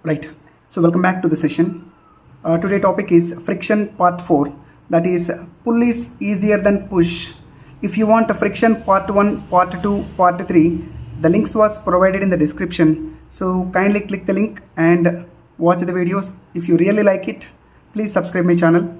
Right. So welcome back to the session. Today topic is friction part 4. That is pull is easier than push. If you want a friction part 1, part 2, part 3, the links was provided in the description. So kindly click the link and watch the videos. If you really like it, please subscribe my channel.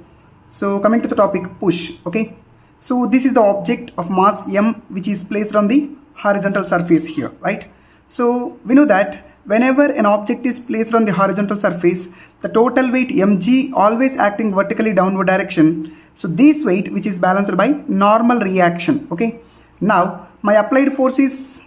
So coming to the topic, push. Okay. So this is the object of mass m which is placed on the horizontal surface here, right? So we know that whenever an object is placed on the horizontal surface, the total weight mg always acting vertically downward direction. So this weight which is balanced by normal reaction. Okay. Now my applied force is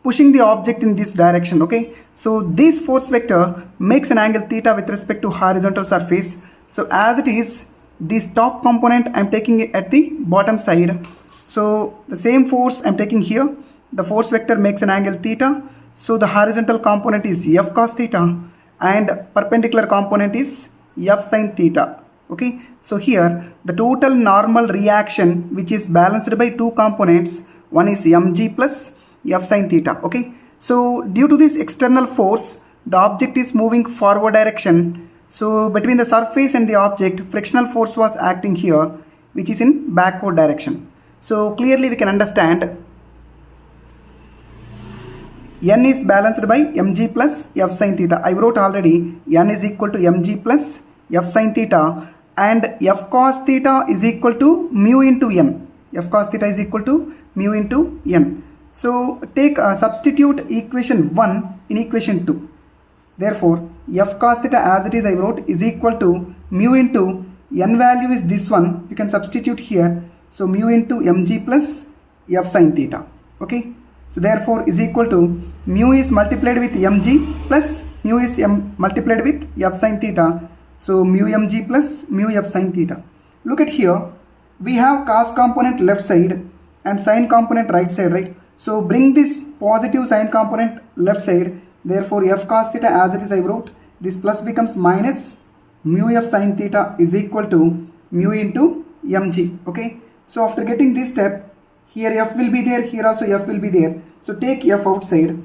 pushing the object in this direction. Okay. So this force vector makes an angle theta with respect to horizontal surface. So as it is, this top component I am taking it at the bottom side. So the same force I am taking here. The force vector makes an angle theta. So the horizontal component is f cos theta and perpendicular component is f sin theta. Okay. So here the total normal reaction which is balanced by two components. One is mg plus f sin theta. Okay. So due to this external force, the object is moving forward direction. So between the surface and the object, frictional force was acting here, which is in backward direction. So clearly we can understand n is balanced by mg plus f sin theta. I wrote already n is equal to mg plus f sin theta and f cos theta is equal to mu into n. F cos theta is equal to mu into n. So take substitute equation 1 in equation 2. Therefore, f cos theta as it is I wrote is equal to mu into n value is this one. You can substitute here. So mu into mg plus f sin theta. Okay. So therefore is equal to mu is multiplied with mg plus mu is multiplied with f sin theta. So mu mg plus mu f sin theta. Look at here. We have cos component left side and sin component right side, right? So bring this positive sin component left side. Therefore f cos theta as it is I wrote, this plus becomes minus mu f sin theta is equal to mu into mg. Okay. So after getting this step, here f will be there, here also f will be there. So take f outside.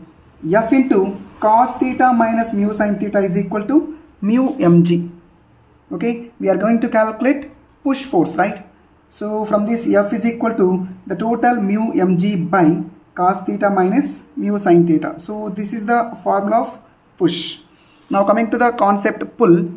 F into cos theta minus mu sin theta is equal to mu mg. Okay. We are going to calculate push force, right? So from this f is equal to the total mu mg by cos theta minus mu sin theta. So this is the formula of push. Now coming to the concept pull,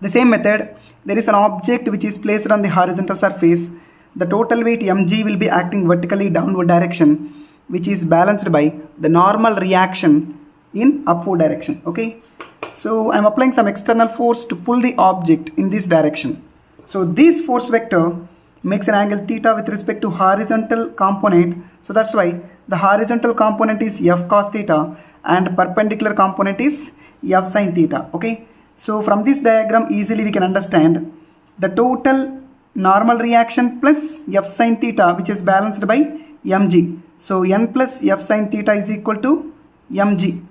the same method, there is an object which is placed on the horizontal surface. The total weight mg will be acting vertically downward direction, which is balanced by the normal reaction in upward direction. Okay. So I am applying some external force to pull the object in this direction. So this force vector makes an angle theta with respect to horizontal component. So that's why the horizontal component is f cos theta and perpendicular component is f sin theta. Okay. So from this diagram easily we can understand the total normal reaction plus f sin theta which is balanced by mg. So n plus f sin theta is equal to mg,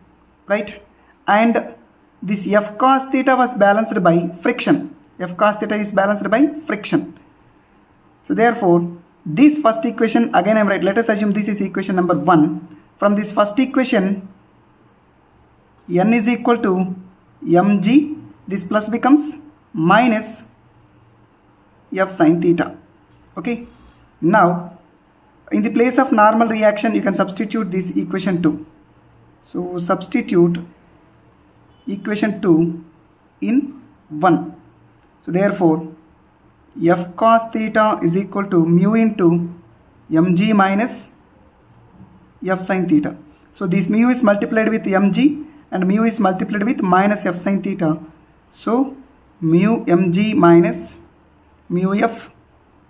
right? And this f cos theta was balanced by friction. F cos theta is balanced by friction. So therefore this first equation again I am right. Let us assume this is equation number 1. From this first equation, n is equal to mg. This plus becomes minus f sin theta. Okay. Now in the place of normal reaction you can substitute this equation 2. So substitute equation 2 in 1. So therefore f cos theta is equal to mu into mg minus f sin theta. So this mu is multiplied with mg and mu is multiplied with minus f sin theta. So mu mg minus mu f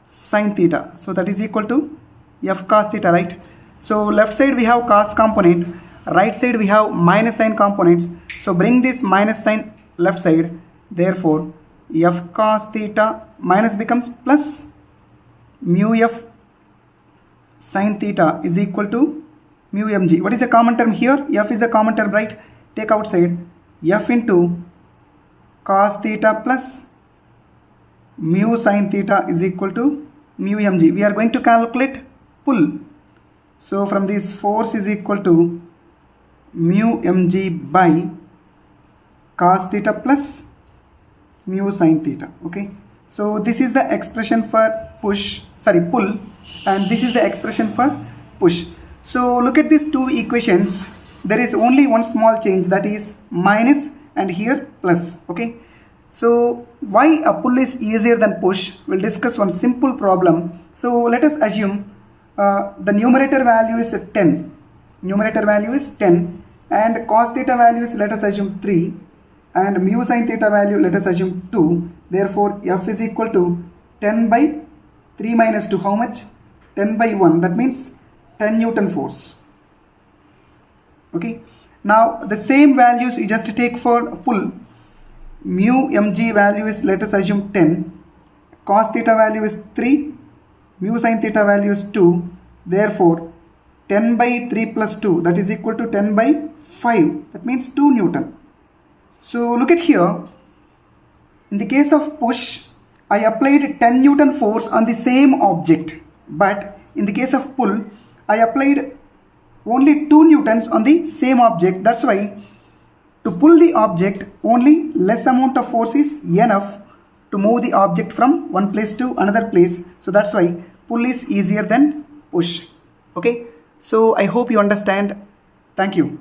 sin theta. So that is equal to f cos theta, right? So left side we have cos component, right side we have minus sin components. So bring this minus sign left side. Therefore f cos theta minus becomes plus mu f sin theta is equal to mu mg. What is the common term here? F is the common term, right? Take outside f into cos theta plus mu sin theta is equal to mu mg. We are going to calculate pull. So from this force is equal to mu mg by cos theta plus mu sin theta. Okay, so this is the expression for pull, and this is the expression for push. So look at these two equations. There is only one small change, that is minus and here plus. Okay, so why a pull is easier than push? We'll discuss one simple problem. So let us assume the numerator value is 10. Numerator value is 10 and cos theta value is, let us assume 3, and mu sin theta value, let us assume 2. Therefore F is equal to 10 by 3 minus 2, how much? 10 by 1, that means 10 Newton force. Okay, now the same values you just take for pull. Mu mg value is, let us assume 10, cos theta value is 3, mu sin theta value is 2. Therefore 10 by 3 plus 2, that is equal to 10 by 5, that means 2 Newton. So look at here, in the case of push, I applied 10 Newton force on the same object, but in the case of pull, I applied only 2 Newtons on the same object. That's why to pull the object, only less amount of force is enough to move the object from one place to another place. So that's why pull is easier than push. Okay, so I hope you understand. Thank you.